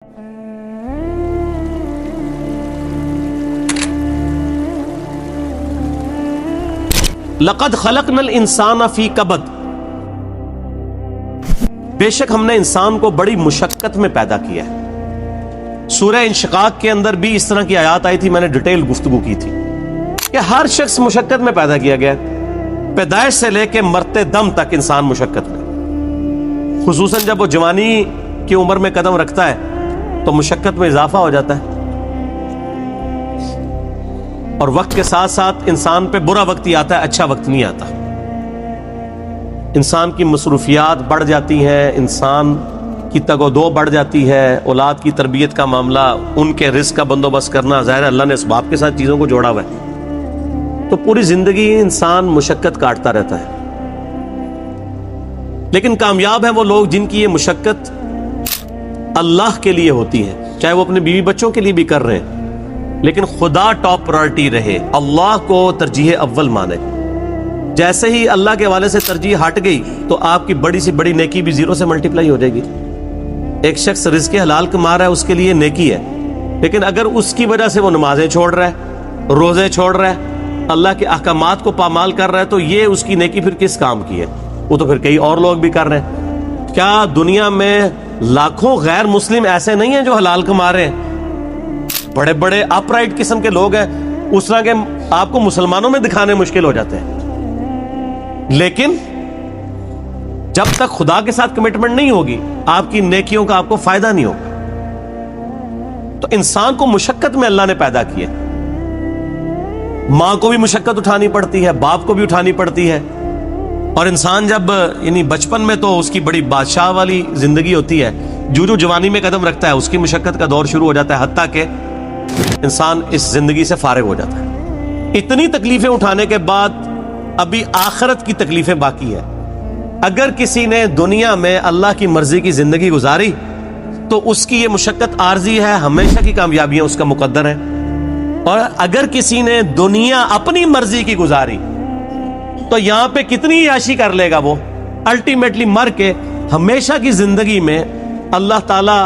لقد خلقنا الانسان فی کبد، بے شک ہم نے انسان کو بڑی مشقت میں پیدا کیا ہے۔ سورہ انشقاق کے اندر بھی اس طرح کی آیات آئی تھی، میں نے ڈیٹیل گفتگو کی تھی کہ ہر شخص مشقت میں پیدا کیا گیا ہے، پیدائش سے لے کے مرتے دم تک انسان مشقت میں، خصوصاً جب وہ جوانی کی عمر میں قدم رکھتا ہے تو مشقت میں اضافہ ہو جاتا ہے، اور وقت کے ساتھ ساتھ انسان پہ برا وقت ہی آتا ہے، اچھا وقت نہیں آتا۔ انسان کی مصروفیات بڑھ جاتی ہیں، انسان کی تگ و دو بڑھ جاتی ہے، اولاد کی تربیت کا معاملہ، ان کے رزق کا بندوبست کرنا، ظاہر ہے اللہ نے اسباب کے ساتھ چیزوں کو جوڑا ہوا ہے، تو پوری زندگی انسان مشقت کاٹتا رہتا ہے۔ لیکن کامیاب ہیں وہ لوگ جن کی یہ مشقت اللہ کے لیے ہوتی ہے، چاہے وہ اپنے بیوی بچوں کے لیے بھی کر رہے ہیں، لیکن خدا ٹاپ پرائرٹی رہے، اللہ کو ترجیح اول مانے۔ جیسے ہی اللہ کے حوالے سے ترجیح ہٹ گئی تو آپ کی بڑی سی بڑی نیکی بھی زیرو سے ملٹیپلائی ہو جائے گی۔ ایک شخص رزق حلال کما رہا ہے، اس کے لیے نیکی ہے، لیکن اگر اس کی وجہ سے وہ نمازیں چھوڑ رہا ہے، روزے چھوڑ رہا ہے، اللہ کے احکامات کو پامال کر رہا ہے، تو یہ اس کی نیکی پھر کس کام کی ہے؟ وہ تو پھر کئی اور لوگ بھی کر رہے ہیں۔ کیا دنیا میں لاکھوں غیر مسلم ایسے نہیں ہیں جو حلال کما رہے ہیں؟ بڑے بڑے اپ رائٹ قسم کے لوگ ہیں، اس طرح کے آپ کو مسلمانوں میں دکھانے مشکل ہو جاتے ہیں، لیکن جب تک خدا کے ساتھ کمٹمنٹ نہیں ہوگی آپ کی نیکیوں کا آپ کو فائدہ نہیں ہوگا۔ تو انسان کو مشقت میں اللہ نے پیدا کیا، ماں کو بھی مشقت اٹھانی پڑتی ہے، باپ کو بھی اٹھانی پڑتی ہے، اور انسان جب یعنی بچپن میں تو اس کی بڑی بادشاہ والی زندگی ہوتی ہے، جو جوانی میں قدم رکھتا ہے اس کی مشقت کا دور شروع ہو جاتا ہے، حتیٰ کہ انسان اس زندگی سے فارغ ہو جاتا ہے۔ اتنی تکلیفیں اٹھانے کے بعد ابھی آخرت کی تکلیفیں باقی ہے۔ اگر کسی نے دنیا میں اللہ کی مرضی کی زندگی گزاری تو اس کی یہ مشقت عارضی ہے، ہمیشہ کی کامیابیاں اس کا مقدر ہے، اور اگر کسی نے دنیا اپنی مرضی کی گزاری تو یہاں پہ کتنی عیاشی کر لے گا، وہ الٹیمیٹلی مر کے ہمیشہ کی زندگی میں اللہ تعالیٰ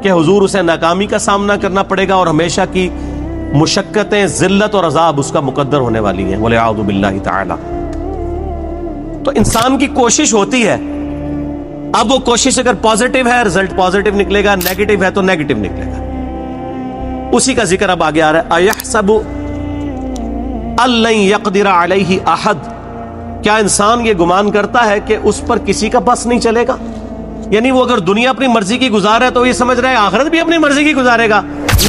کہ حضور اسے ناکامی کا سامنا کرنا پڑے گا، اور ہمیشہ کی مشقتیں، ذلت اور عذاب اس کا مقدر ہونے والی ہیں، وَلِعَوْذُ بِاللَّهِ تَعَالَى۔ تو انسان کی کوشش ہوتی ہے، اب وہ کوشش اگر پازیٹیو ہے رزلٹ پازیٹیو نکلے گا، نیگیٹو ہے تو نیگیٹو نکلے گا۔ اسی کا ذکر اب آگے آ رہا ہے، أَيَحْسَبُ أَن لَّن يَقْدِرَ عَلَيْهِ أَحَدٌ، کیا انسان یہ گمان کرتا ہے کہ اس پر کسی کا بس نہیں چلے گا؟ یعنی وہ اگر دنیا اپنی مرضی کی گزار ہے تو یہ سمجھ رہے ہیں آخرت بھی اپنی مرضی کی گزارے گا؟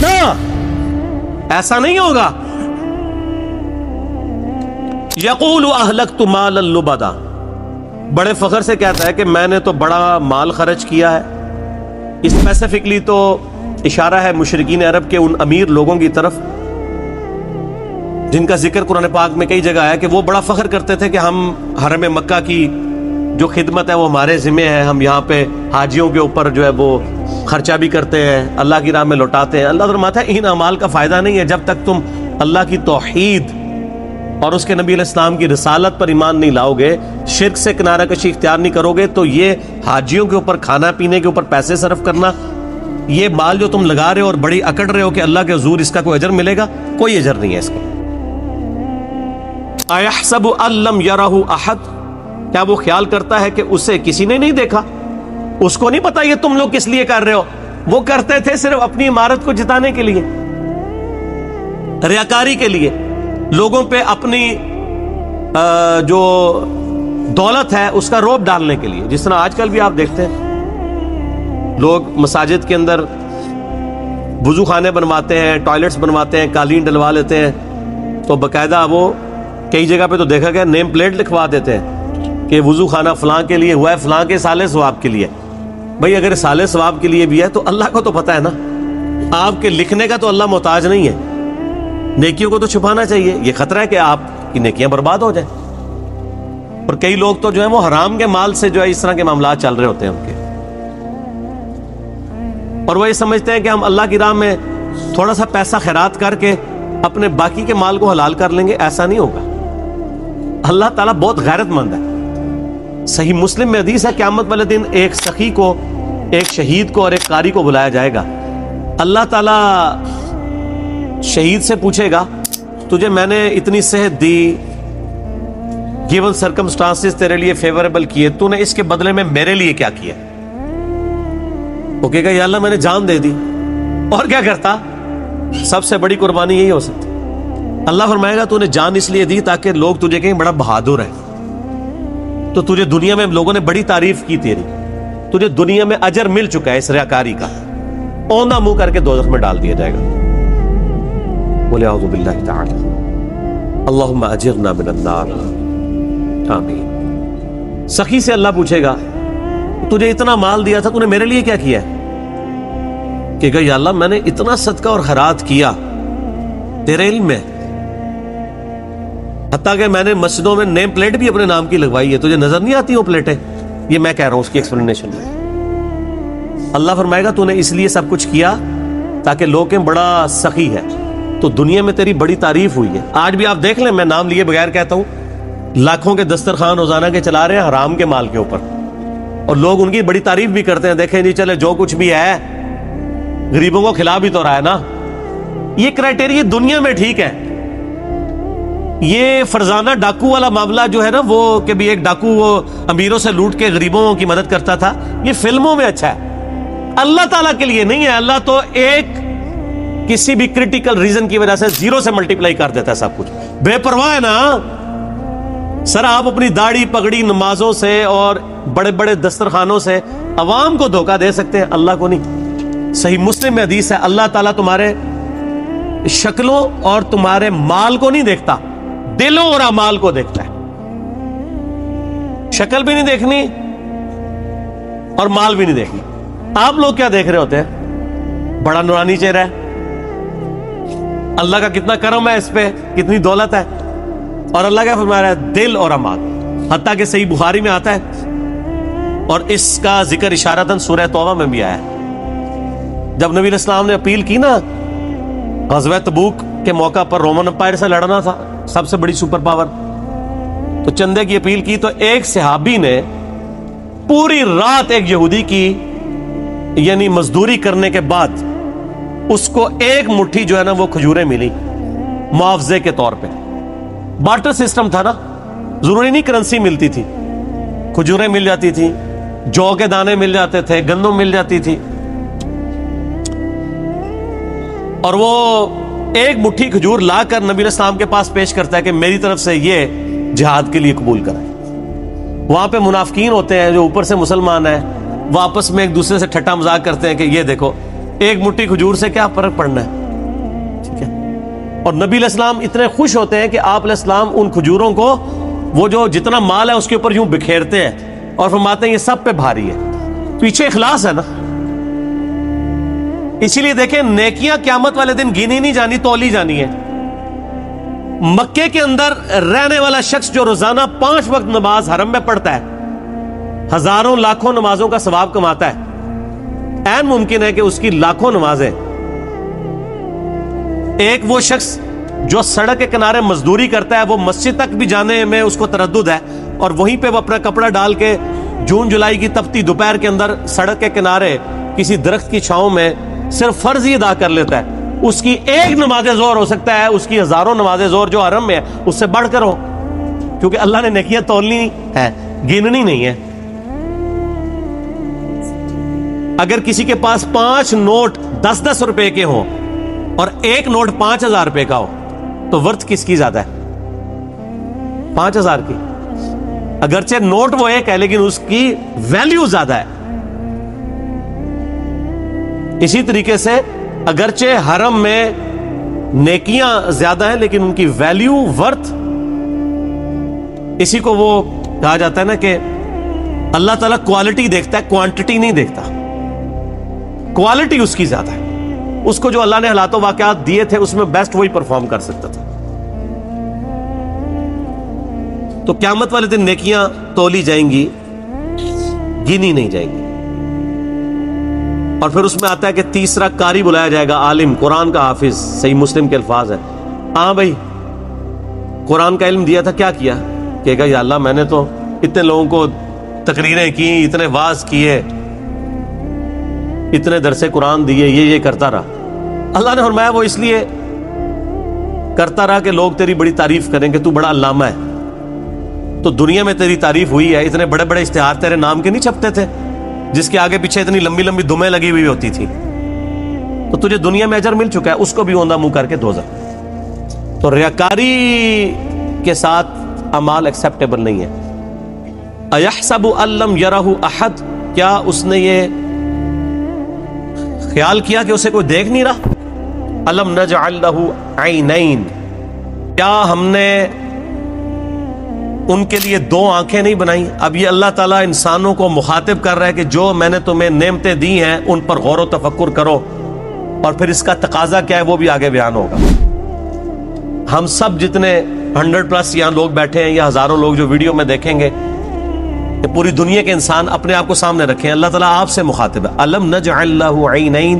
نہ، ایسا نہیں ہوگا۔ یقول اہلکت مالا لبدا، بڑے فخر سے کہتا ہے کہ میں نے تو بڑا مال خرچ کیا ہے۔ اسپیسیفکلی تو اشارہ ہے مشرکین عرب کے ان امیر لوگوں کی طرف جن کا ذکر قرآن پاک میں کئی جگہ ہے کہ وہ بڑا فخر کرتے تھے کہ ہم حرم مکہ کی جو خدمت ہے وہ ہمارے ذمہ ہے، ہم یہاں پہ حاجیوں کے اوپر جو ہے وہ خرچہ بھی کرتے ہیں، اللہ کی راہ میں لوٹاتے ہیں۔ اللہ فرماتا ہے ان اعمال کا فائدہ نہیں ہے جب تک تم اللہ کی توحید اور اس کے نبی علیہ السلام کی رسالت پر ایمان نہیں لاؤ گے، شرک سے کنارہ کشی اختیار نہیں کرو گے، تو یہ حاجیوں کے اوپر کھانا پینے کے اوپر پیسے صرف کرنا، یہ مال جو تم لگا رہے ہو اور بڑی اکڑ رہے ہو کہ اللہ کے حضور اس کا کوئی اجر ملے گا، کوئی اجر نہیں ہے اس کا۔ اَيَحْسَبُ أَن لَّمْ يَرَهُ أَحَدٌ، کیا وہ خیال کرتا ہے کہ اسے کسی نے نہیں دیکھا؟ اس کو نہیں پتا یہ تم لوگ کس لیے کر رہے ہو؟ وہ کرتے تھے صرف اپنی عمارت کو جتانے کے لیے، ریاکاری کے لیے، لوگوں پہ اپنی جو دولت ہے اس کا روب ڈالنے کے لیے۔ جس طرح آج کل بھی آپ دیکھتے ہیں لوگ مساجد کے اندر وضو خانے بنواتے ہیں، ٹوائلٹس بنواتے ہیں، قالین ڈلوا لیتے ہیں، تو باقاعدہ وہ کئی جگہ پہ تو دیکھا گیا نیم پلیٹ لکھوا دیتے ہیں کہ وضو خانہ فلاں کے لیے ہوا ہے، فلاں کے سالے ثواب کے لیے۔ بھئی اگر سالے ثواب کے لیے بھی ہے تو اللہ کو تو پتہ ہے نا، آپ کے لکھنے کا تو اللہ محتاج نہیں ہے، نیکیوں کو تو چھپانا چاہیے، یہ خطرہ ہے کہ آپ کی نیکیاں برباد ہو جائیں۔ اور کئی لوگ تو جو ہے وہ حرام کے مال سے جو ہے اس طرح کے معاملات چل رہے ہوتے ہیں ان کے، اور وہ یہ سمجھتے ہیں کہ ہم اللہ کی راہ میں تھوڑا سا پیسہ خیرات کر کے اپنے باقی کے مال کو حلال کر لیں گے، ایسا نہیں ہوگا۔ اللہ تعالیٰ بہت غیرت مند ہے۔ صحیح مسلم میں حدیث ہے قیامت والے دن ایک سخی کو ایک شہید کو اور ایک قاری کو بلایا جائے گا. اللہ تعالیٰ شہید سے پوچھے گا تجھے میں نے اتنی صحت دی, گیون سرکمسٹانسز تیرے لیے فیوریبل کیے, تو نے اس کے بدلے میں میرے لیے کیا کیا؟ وہ کہے گا یا اللہ میں نے جان دے دی. اور کیا کرتا؟ سب سے بڑی قربانی یہی ہو سکتی. اللہ فرمائے گا تو نے جان اس لیے دی تاکہ لوگ تجھے کہیں بڑا بہادر ہے, تو تجھے دنیا میں لوگوں نے بڑی تعریف کی تیری, تجھے دنیا میں اجر مل چکا ہے اس ریاکاری کا, اوندھا منہ کر کے دوزخ میں ڈال دیا جائے گا. بولے اعوذ باللہ تعالی اللہم اجرنا من النار, آمین. سخی سے اللہ پوچھے گا تجھے اتنا مال دیا تھا تو نے میرے لیے کیا کیا ہے؟ کہ یا اللہ میں نے اتنا صدقہ اور خیرات کیا تیرے علم میں, حتیٰ کہ میں نے مسجدوں میں نیم پلیٹ بھی اپنے نام کی لگوائی ہے, تجھے نظر نہیں آتی وہ پلیٹیں؟ یہ میں کہہ رہا ہوں اس کی ایکسپلینیشن میں. اللہ فرمائے گا تو نے اس لیے سب کچھ کیا تاکہ لوگ کہیں بڑا سخی ہے, تو دنیا میں تیری بڑی تعریف ہوئی ہے. آج بھی آپ دیکھ لیں, میں نام لیے بغیر کہتا ہوں, لاکھوں کے دسترخوان روزانہ کے چلا رہے ہیں حرام کے مال کے اوپر, اور لوگ ان کی بڑی تعریف بھی کرتے ہیں. دیکھیں جی چلے جو کچھ بھی ہے غریبوں کو کھلا بھی تو رہا ہے نا. یہ کرائٹیریا دنیا میں ٹھیک ہے. یہ فرزانہ ڈاکو والا معاملہ جو ہے نا, وہ کہ بھی ایک ڈاکو وہ امیروں سے لوٹ کے غریبوں کی مدد کرتا تھا, یہ فلموں میں اچھا ہے, اللہ تعالیٰ کے لیے نہیں ہے. اللہ تو ایک کسی بھی کرٹیکل ریزن کی وجہ سے زیرو سے ملٹیپلائی کر دیتا ہے سب کچھ. بے پرواہ ہے نا. سر آپ اپنی داڑھی پگڑی نمازوں سے اور بڑے بڑے دسترخوانوں سے عوام کو دھوکہ دے سکتے ہیں, اللہ کو نہیں. صحیح مسلم میں حدیث ہے اللہ تعالیٰ تمہارے شکلوں اور تمہارے مال کو نہیں دیکھتا, دلوں اور اعمال کو دیکھتا ہے. شکل بھی نہیں دیکھنی اور مال بھی نہیں دیکھنی. آپ لوگ کیا دیکھ رہے ہوتے ہیں؟ بڑا نورانی چہرہ ہے, اللہ کا کتنا کرم ہے اس پہ, کتنی دولت ہے, اور اللہ کا فرما رہا ہے دل اور اعمال. حتیٰ کہ صحیح بخاری میں آتا ہے, اور اس کا ذکر اشارتاً سورہ توبہ میں بھی آیا ہے. جب نبی علیہ السلام نے اپیل کی نا غزوہ تبوک کے موقع پر, رومن امپائر سے لڑنا تھا, سب سے بڑی سپر پاور, تو چندے کی اپیل کی, تو ایک صحابی نے پوری رات ایک یہودی کی یعنی مزدوری کرنے کے بعد اس کو ایک مٹھی جو ہے نا وہ کھجوریں ملی معاوضے کے طور پہ. بارٹر سسٹم تھا نا, ضروری نہیں کرنسی ملتی تھی, کھجوریں مل جاتی تھی, جو کے دانے مل جاتے تھے, گندم مل جاتی تھی, اور وہ ایک مٹھی کھجور لا کر نبی علیہ السلام کے پاس پیش کرتا ہے کہ میری طرف سے یہ جہاد کے لیے قبول کرائیں. وہاں پہ منافقین ہوتے ہیں جو اوپر سے مسلمان ہیں, وہ آپس میں ایک دوسرے سے ٹھٹا مذاق کرتے ہیں کہ یہ دیکھو ایک مٹھی کھجور سے کیا فرق پڑنا ہے, ٹھیک ہے. اور نبی علیہ السلام اتنے خوش ہوتے ہیں کہ آپ علیہ السلام ان کھجوروں کو وہ جو جتنا مال ہے اس کے اوپر یوں بکھیرتے ہیں اور فرماتے ہیں یہ سب پہ بھاری ہے. پیچھے اخلاص ہے نا. اسی لیے دیکھیں نیکیاں قیامت والے دن گنی نہیں جانی, تولی جانی ہے. مکے کے اندر رہنے والا شخص جو روزانہ 5 وقت نماز حرم میں پڑھتا ہے, ہزاروں لاکھوں نمازوں کا ثواب کماتا ہے. عین ممکن ہے کہ اس کی لاکھوں نمازیں, ایک وہ شخص جو سڑک کے کنارے مزدوری کرتا ہے, وہ مسجد تک بھی جانے میں اس کو تردد ہے, اور وہیں پہ وہ اپنا کپڑا ڈال کے جون جولائی کی تپتی دوپہر کے اندر سڑک کے کنارے کسی درخت کی چھاؤں میں صرف فرض ہی ادا کر لیتا ہے. اس کی ایک نماز ظہر ہو سکتا ہے اس کی ہزاروں نماز ظہر جو حرم میں ہے اس سے بڑھ کر ہو, کیونکہ اللہ نے نیکیاں تولنی ہے, گننی نہیں ہے. اگر کسی کے پاس 5 نوٹ 10-10 روپے کے ہوں اور ایک نوٹ 5,000 روپے کا ہو, تو ورتھ کس کی زیادہ ہے؟ 5,000 کی. اگرچہ نوٹ وہ ایک ہے لیکن اس کی ویلیو زیادہ ہے. اسی طریقے سے اگرچہ حرم میں نیکیاں زیادہ ہیں لیکن ان کی ویلیو ورتھ, اسی کو وہ کہا جاتا ہے نا کہ اللہ تعالیٰ کوالٹی دیکھتا ہے, کوانٹٹی نہیں دیکھتا. کوالٹی اس کی زیادہ ہے. اس کو جو اللہ نے حالات و واقعات دیے تھے اس میں بیسٹ وہی پرفارم کر سکتا تھا. تو قیامت والے دن نیکیاں تولی جائیں گی, گنی نہیں جائیں گی. اور پھر اس میں آتا ہے کہ تیسرا قاری بلایا جائے گا, عالم, قرآن کا حافظ. صحیح مسلم کے الفاظ ہیں. ہاں بھائی قرآن کا علم دیا تھا, کیا کیا؟ کہے گا یا اللہ میں نے تو اتنے لوگوں کو تقریریں کی, اتنے واعظ کیے, اتنے درس قرآن دیے, یہ کرتا رہا. اللہ نے فرمایا وہ اس لیے کرتا رہا کہ لوگ تیری بڑی تعریف کریں کہ تو بڑا علامہ ہے. تو دنیا میں تیری تعریف ہوئی ہے, اتنے بڑے بڑے اشتہار تیرے نام کے نہیں چھپتے تھے, جس کے آگے پیچھے اتنی لمبی لمبی دمیں لگی ہوئی ہوتی تھی. تو تجھے دنیا میں اجر مل چکا ہے, اس کو بھی اوندا منہ کر کے دوزخ. تو ریاکاری کے ساتھ اعمال ایکسیپٹیبل نہیں ہے. اَيَحْسَبُ أَن لَّمْ يَرَهُ أَحَدٌ, کیا اس نے یہ خیال کیا کہ اسے کوئی دیکھ نہیں رہا؟ أَلَمْ نَجْعَل لَّهُ عَيْنَيْن, کیا ہم نے ان کے لیے دو آنکھیں نہیں بنائی؟ اب یہ اللہ تعالیٰ انسانوں کو مخاطب کر رہا ہے کہ جو میں نے تمہیں نعمتیں دی ہیں ان پر غور و تفکر کرو, اور پھر اس کا تقاضا کیا ہے وہ بھی آگے بیان ہوگا. ہم سب جتنے 100+ یہاں لوگ بیٹھے ہیں یا ہزاروں لوگ جو ویڈیو میں دیکھیں گے, کہ پوری دنیا کے انسان اپنے آپ کو سامنے رکھیں. اللہ تعالیٰ آپ سے مخاطب ہے. أَلَمْ نَجْعَل لَّهُ عَيْنَيْن,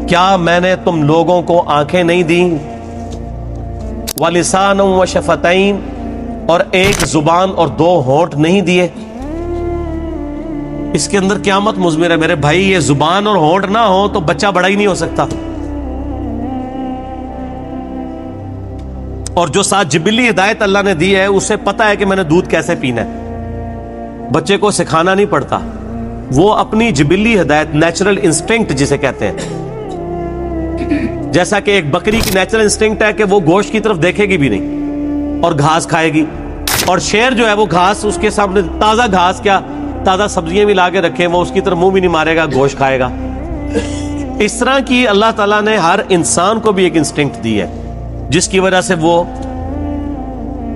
کیا میں نے تم لوگوں کو آنکھیں نہیں دی؟ وَلِسَانًا وَشَفَتَيْن, اور ایک زبان اور دو ہونٹ نہیں دیے؟ اس کے اندر قیامت مضمر ہے میرے بھائی. یہ زبان اور ہونٹ نہ ہو تو بچہ بڑا ہی نہیں ہو سکتا. اور جو ساتھ جبلی ہدایت اللہ نے دی ہے, اسے پتا ہے کہ میں نے دودھ کیسے پینا ہے. بچے کو سکھانا نہیں پڑتا, وہ اپنی جبلی ہدایت, نیچرل انسٹنکٹ جسے کہتے ہیں, جیسا کہ ایک بکری کی نیچرل انسٹنکٹ ہے کہ وہ گوشت کی طرف دیکھے گی بھی نہیں اور گھاس کھائے گی. اور شیر جو ہے وہ گھاس, اس کے سامنے تازہ گھاس کیا تازہ سبزیاں بھی لا کے رکھے, وہ اس کی طرف منہ بھی نہیں مارے گا, گوشت کھائے گا. اس طرح کی اللہ تعالیٰ نے ہر انسان کو بھی ایک انسٹنکٹ دی ہے, جس کی وجہ سے وہ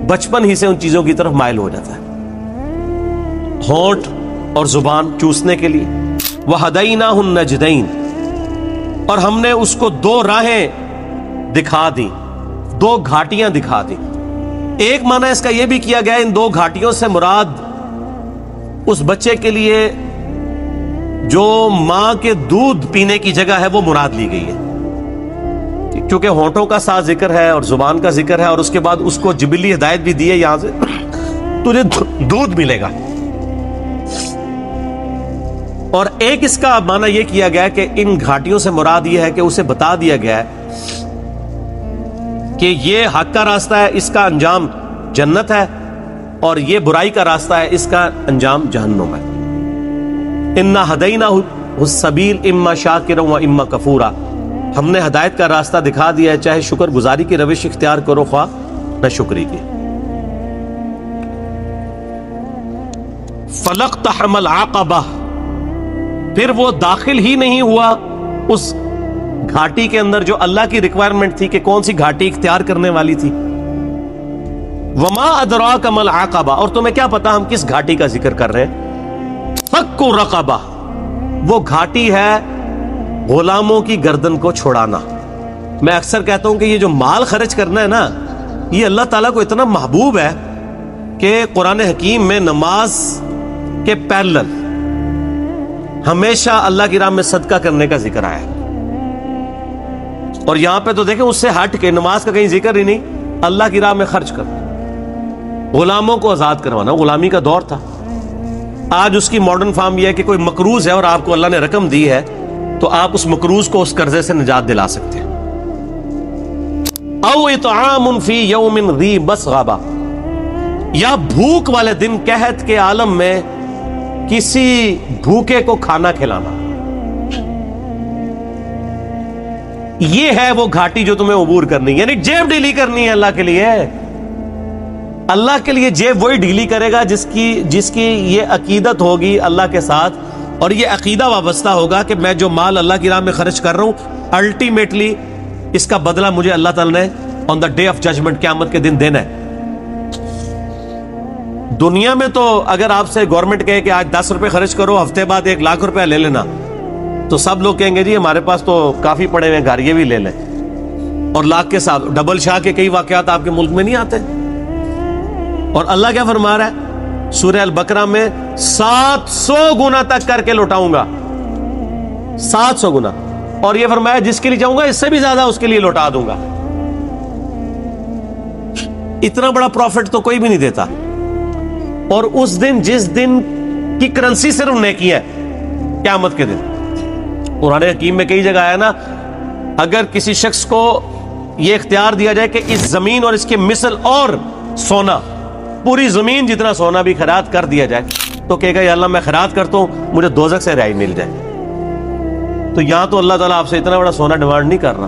بچپن ہی سے ان چیزوں کی طرف مائل ہو جاتا ہے. ہونٹ اور زبان چوسنے کے لیے. وَهَدَيْنَاهُ النَّجْدَيْنِ, اور ہم نے اس کو دو راہیں دکھا دی, دو گھاٹیاں دکھا دی. ایک معنی اس کا یہ بھی کیا گیا, ان دو گھاٹیوں سے مراد اس بچے کے لیے جو ماں کے دودھ پینے کی جگہ ہے وہ مراد لی گئی ہے, کیونکہ ہونٹوں کا ساتھ ذکر ہے اور زبان کا ذکر ہے, اور اس کے بعد اس کو جبلی ہدایت بھی دی ہے, یہاں سے تجھے دودھ ملے گا. اور ایک اس کا معنی یہ کیا گیا کہ ان گھاٹیوں سے مراد یہ ہے کہ اسے بتا دیا گیا ہے کہ یہ حق کا راستہ ہے, اس کا انجام جنت ہے, اور یہ برائی کا راستہ ہے, اس کا انجام جہنم ہے. اِنَّا هَدَيْنَاهُ السَّبِيلَ إِمَّا شَاكِرًا وَإِمَّا كَفُورًا, ہم نے ہدایت کا راستہ دکھا دیا ہے, چاہے شکر گزاری کی روش اختیار کرو خواہ نہ شکری کی. فَلَقْتَحَمَ الْعَقَبَةَ, پھر وہ داخل ہی نہیں ہوا اس گھاٹی کے اندر جو اللہ کی ریکوائرمنٹ تھی کہ کون سی گھاٹی اختیار کرنے والی تھی. وما ادراک ما العقبہ, اور تمہیں کیا پتا ہم کس گھاٹی کا ذکر کر رہے ہیں. فک رقبہ, وہ گھاٹی ہے غلاموں کی گردن کو چھڑانا. میں اکثر کہتا ہوں کہ یہ جو مال خرچ کرنا ہے نا, یہ اللہ تعالیٰ کو اتنا محبوب ہے کہ قرآن حکیم میں نماز کے پیرلل ہمیشہ اللہ کی راہ میں صدقہ کرنے کا ذکر آیا ہے. اور یہاں پہ تو دیکھیں اس سے ہٹ کے نماز کا کہیں ذکر ہی نہیں, اللہ کی راہ میں خرچ کر, غلاموں کو آزاد کروانا. غلامی کا دور تھا, آج اس کی ماڈرن فارم یہ ہے کہ کوئی مقروض ہے اور آپ کو اللہ نے رقم دی ہے تو آپ اس مقروض کو اس قرضے سے نجات دلا سکتے ہیں. او اطعام فی یوم ذی مسغبہ, یا بھوک والے دن قحط کے عالم میں کسی بھوکے کو کھانا کھلانا. یہ ہے وہ گھاٹی جو تمہیں عبور کرنی, یعنی جیب ڈھیلی کرنی ہے اللہ کے لیے. اللہ کے لیے جیب وہی ڈھیلی کرے گا جس کی یہ عقیدت ہوگی اللہ کے ساتھ, اور یہ عقیدہ وابستہ ہوگا کہ میں جو مال اللہ کی راہ میں خرچ کر رہا ہوں الٹیمیٹلی اس کا بدلہ مجھے اللہ تعالی نے آن دا ڈے آف ججمنٹ, قیامت کے دن دینا ہے. دنیا میں تو اگر آپ سے گورنمنٹ کہے کہ آج 10 روپے خرچ کرو, ہفتے بعد 1 لاکھ روپے لے لینا, تو سب لوگ کہیں گے جی ہمارے پاس تو کافی پڑے ہوئے گھر, یہ بھی لے لیں. اور لاکھ کے ساتھ ڈبل شاہ کے کئی واقعات آپ کے ملک میں نہیں آتے. اور اللہ کیا فرما رہا ہے سورہ البقرہ میں, 700 گنا تک کر کے لوٹاؤں گا, 700 گنا. اور یہ فرمایا جس کے لیے چاہوں گا اس سے بھی زیادہ اس کے لیے لوٹا دوں گا. اتنا بڑا پروفٹ تو کوئی بھی نہیں دیتا. اور اس دن جس دن کی کرنسی صرف نیکی ہے, قیامت کے دن, قرآن حکیم میں کئی جگہ آیا نا، اگر کسی شخص کو یہ اختیار دیا جائے کہ اس زمین اور اس کے مثل اور سونا، پوری زمین جتنا سونا بھی خیرات کر دیا جائے، تو کہے گا یا اللہ میں خیرات کرتا ہوں، مجھے دوزخ سے رہائی مل جائے۔ تو یہاں تو اللہ تعالیٰ آپ سے اتنا بڑا سونا ڈیمانڈ نہیں کر رہا،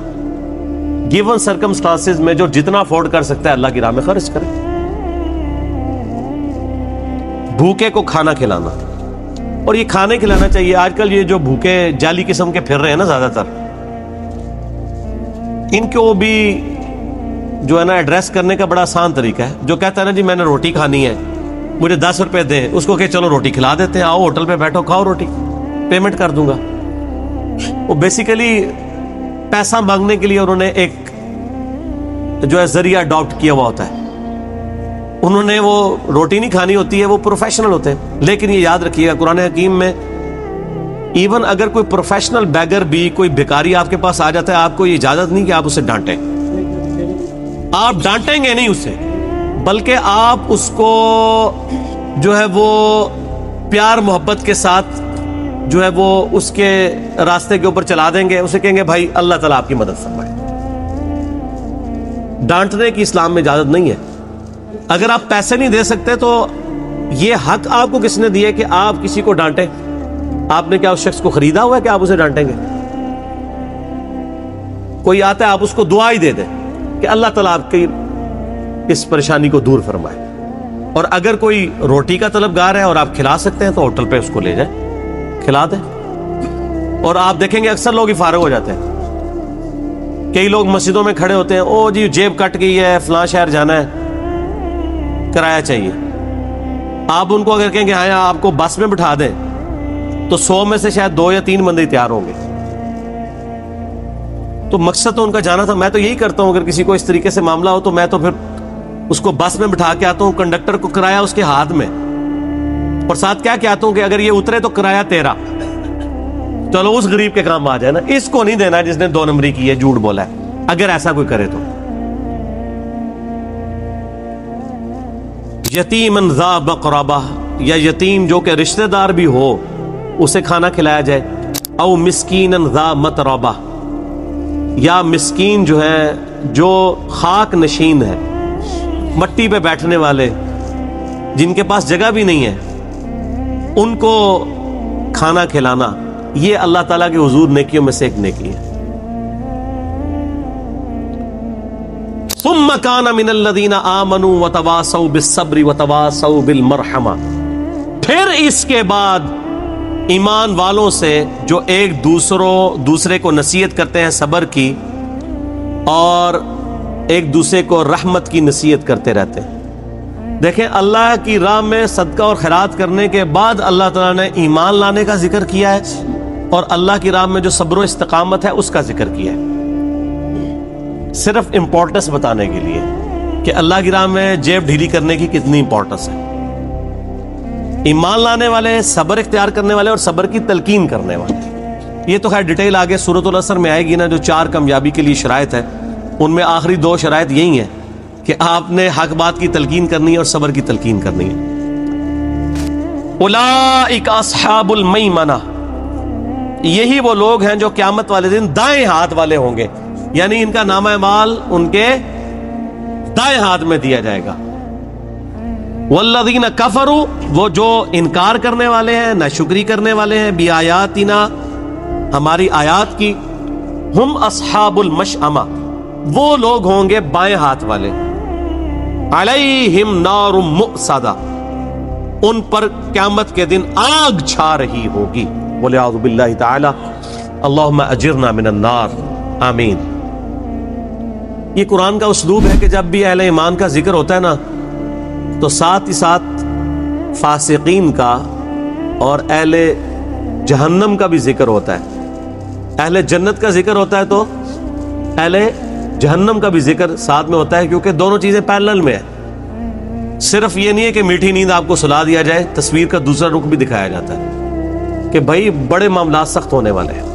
گیون سرکمسٹانسز میں جو جتنا افورڈ کر سکتا ہے اللہ کی راہ میں خرچ کرے۔ بھوکے کو کھانا کھلانا، اور یہ کھانے کھلانا چاہیے۔ آج کل یہ جو بھوکے جعلی قسم کے پھر رہے ہیں نا زیادہ تر، ان کو بھی جو ہے نا ایڈریس کرنے کا بڑا آسان طریقہ ہے۔ جو کہتا ہے نا جی میں نے روٹی کھانی ہے، مجھے 10 روپے دیں، اس کو کہ چلو روٹی کھلا دیتے ہیں، آؤ ہوٹل پہ بیٹھو کھاؤ روٹی، پیمنٹ کر دوں گا۔ وہ بیسیکلی پیسہ مانگنے کے لیے انہوں نے ایک جو ہے ذریعہ اڈاپٹ کیا ہوا ہوتا ہے۔ انہوں نے وہ روٹی نہیں کھانی ہوتی ہے، وہ پروفیشنل ہوتے ہیں۔ لیکن یہ یاد رکھیے گا قرآن حکیم میں ایون اگر کوئی پروفیشنل بیگر بھی، کوئی بھکاری آپ کے پاس آ جاتا ہے، آپ کو یہ اجازت نہیں کہ آپ اسے ڈانٹیں۔ آپ ڈانٹیں گے نہیں اسے، بلکہ آپ اس کو جو ہے وہ پیار محبت کے ساتھ جو ہے وہ اس کے راستے کے اوپر چلا دیں گے، اسے کہیں گے بھائی اللہ تعالیٰ آپ کی مدد فرمائے۔ ڈانٹنے کی اسلام میں اجازت نہیں ہے۔ اگر آپ پیسے نہیں دے سکتے تو یہ حق آپ کو کس نے دیا کہ آپ کسی کو ڈانٹیں؟ آپ نے کیا اس شخص کو خریدا ہوا ہے کہ آپ اسے ڈانٹیں گے؟ کوئی آتا ہے آپ اس کو دعا ہی دے دیں کہ اللہ تعالیٰ آپ کی اس پریشانی کو دور فرمائے۔ اور اگر کوئی روٹی کا طلبگار ہے اور آپ کھلا سکتے ہیں تو ہوٹل پہ اس کو لے جائیں، کھلا دیں۔ اور آپ دیکھیں گے اکثر لوگ ہی فارغ ہو جاتے ہیں۔ کئی لوگ مسجدوں میں کھڑے ہوتے ہیں، او جی جیب کٹ گئی ہے، فلاں شہر جانا ہے، کرایہ چاہیے۔ آپ ان کو اگر کہیں کہ ہاں آپ کو بس میں بٹھا دیں تو 100 میں سے شاید 2 یا 3 بندے تیار ہوں گے۔ تو مقصد تو ان کا جانا تھا۔ میں تو یہی کرتا ہوں، اگر کسی کو اس طریقے سے معاملہ ہو تو میں تو پھر اس کو بس میں بٹھا کے آتا ہوں، کنڈکٹر کو کرایہ اس کے ہاتھ میں، اور ساتھ کیا کہتا ہوں کہ اگر یہ اترے تو کرایہ تیرا، چلو اس غریب کے کام آ جائے نا، اس کو نہیں دینا جس نے 2 نمبری کی ہے، جھوٹ بولا ہے۔ اگر ایسا کوئی کرے تو یتیمن ذا مقربہ، یا یتیم جو کہ رشتہ دار بھی ہو اسے کھانا کھلایا جائے، او مسکینن ذا متربہ، یا مسکین جو ہے جو خاک نشین ہے، مٹی پہ بیٹھنے والے جن کے پاس جگہ بھی نہیں ہے، ان کو کھانا کھلانا، یہ اللہ تعالیٰ کے حضور نیکیوں میں سے ایک نیکی ہے۔ ثم كان من الذين آمنوا وتواصوا بالصبر وتواصوا بالمرحمہ، پھر اس کے بعد ایمان والوں سے جو ایک دوسرے کو نصیحت کرتے ہیں صبر کی، اور ایک دوسرے کو رحمت کی نصیحت کرتے رہتے ہیں۔ دیکھیں اللہ کی راہ میں صدقہ اور خیرات کرنے کے بعد اللہ تعالیٰ نے ایمان لانے کا ذکر کیا ہے، اور اللہ کی راہ میں جو صبر و استقامت ہے اس کا ذکر کیا ہے، صرف امپورٹنس بتانے کے لیے کہ اللہ کی راہ میں جیب ڈھیلی کرنے کی کتنی امپورٹنس ہے۔ ایمان لانے والے، صبر اختیار کرنے والے، اور صبر کی تلقین کرنے والے، یہ تو خیر ڈیٹیل آگے سورۃ العصر میں آئے گی نا، جو 4 کامیابی کے لیے شرائط ہے، ان میں آخری 2 شرائط یہی ہیں کہ آپ نے حق بات کی تلقین کرنی ہے اور صبر کی تلقین کرنی ہے۔ اولئک اصحاب المیمنہ، یہی وہ لوگ ہیں جو قیامت والے دن دائیں ہاتھ والے ہوں گے، یعنی ان کا نامہ اعمال ان کے دائیں ہاتھ میں دیا جائے گا۔ والذین کفروا، وہ جو انکار کرنے والے ہیں، ناشکری کرنے والے ہیں، بآیاتنا، ہماری آیات کی، ہم اصحاب المشأمہ، وہ لوگ ہوں گے بائیں ہاتھ والے، علیہم نار مؤصدہ، ان پر قیامت کے دن آگ چھا رہی ہوگی۔ والعیاذ باللہ تعالی، اللہم اجرنا من النار، آمین۔ یہ قرآن کا اسلوب ہے کہ جب بھی اہل ایمان کا ذکر ہوتا ہے نا تو ساتھ ہی ساتھ فاسقین کا اور اہل جہنم کا بھی ذکر ہوتا ہے۔ اہل جنت کا ذکر ہوتا ہے تو اہل جہنم کا بھی ذکر ساتھ میں ہوتا ہے، کیونکہ دونوں چیزیں پیرلل میں ہیں۔ صرف یہ نہیں ہے کہ میٹھی نیند آپ کو سلا دیا جائے، تصویر کا دوسرا رخ بھی دکھایا جاتا ہے کہ بھائی بڑے معاملات سخت ہونے والے ہیں۔